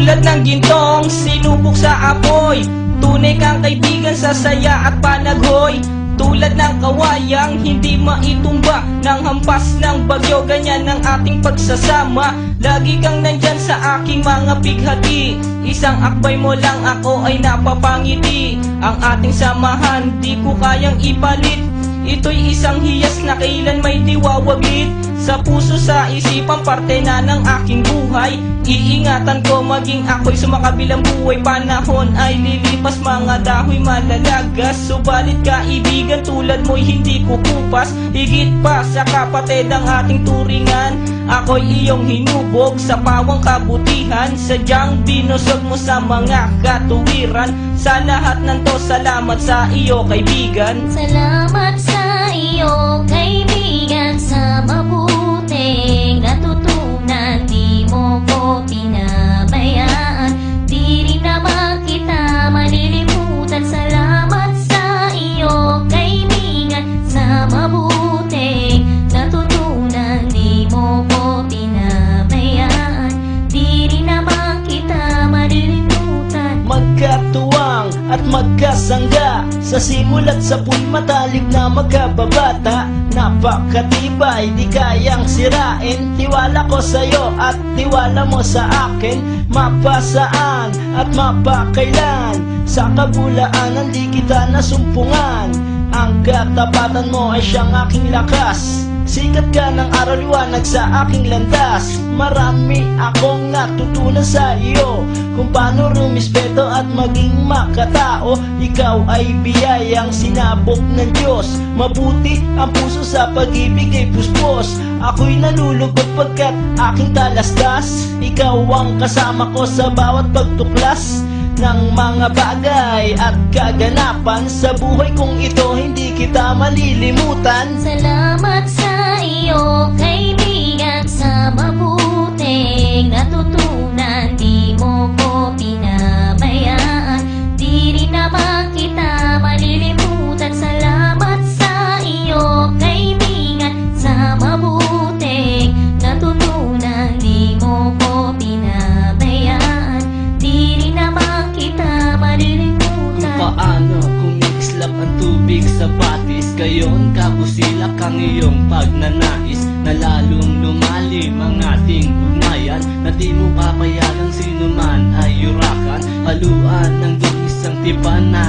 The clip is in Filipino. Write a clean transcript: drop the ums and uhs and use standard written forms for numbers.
Tulad ng gintong sinubok sa apoy, tunay kang kaibigan sa saya at panaghoy. Tulad ng kawayang hindi maitumba ng hampas ng bagyo, ganyan ang ating pagsasama. Lagi kang nandyan sa aking mga bighati, isang akbay mo lang ako ay napapangiti. Ang ating samahan di ko kayang ipalit, ito'y isang hiyas na kailan may diwawaglit. Sa puso, sa isipan, parte na ng aking buhay. Iingatan ko maging ako'y sumakabilang buhay. Panahon ay lilipas, mga dahoy malalagas, subalit kaibigan tulad mo'y hindi kukupas. Higit pa sa kapatid ang ating turingan, ako'y iyong hinubog sa pawang kabutihan. Sadyang binusog mo sa mga katuwiran. Sa lahat ng to, salamat sa iyo kaibigan. Salamat sa iyo kaibigan, sa mabuting natutunan. Di mo ko pinabayaan, di rin naman kita malilimutan. Salamat sa iyo kaibigan, sa mabuting natutunan. Di mo ko pinabayaan, di rin naman kita malilimutan. Magkatuwang at magkasangga, sa simulat sa puy matalik na magkababata. Napakatibay, di kayang sirain, tiwala ko sa'yo at tiwala mo sa akin. Mapasaan at mapakailan, sa kabulaanan di kita nasumpungan. Ang katapatan mo ay siyang aking lakas, sikat ka ng araw liwanag sa aking landas. Marami akong natutunan sa iyo, kung paano rumispeto at maging makatao. Ikaw ay biyayang sinabok ng Diyos, mabuti ang puso sa pag-ibig ay puspos. Ako'y nalulugod pagkat aking talastas, ikaw ang kasama ko sa bawat pagtuklas ng mga bagay at kaganapan. Sa buhay kong ito hindi kita malilimutan. Salamat sa iyo kaibigan, sa mabuting natutunan. Di mo ko pinabayaan, di rin naman kita malilimutan. Salamat sa iyo kaibigan, sa mabuting natutunan. Di mo ko pinabayaan, di rin naman kita malilimutan. Paano kung islap ang tubig sa batis, gayon kabusilak ang iyong pagnanais, na lalong lumalim ang ating ugnayan, na di mo papayagang sino man ay yurakan. Haluan ng isang tipan na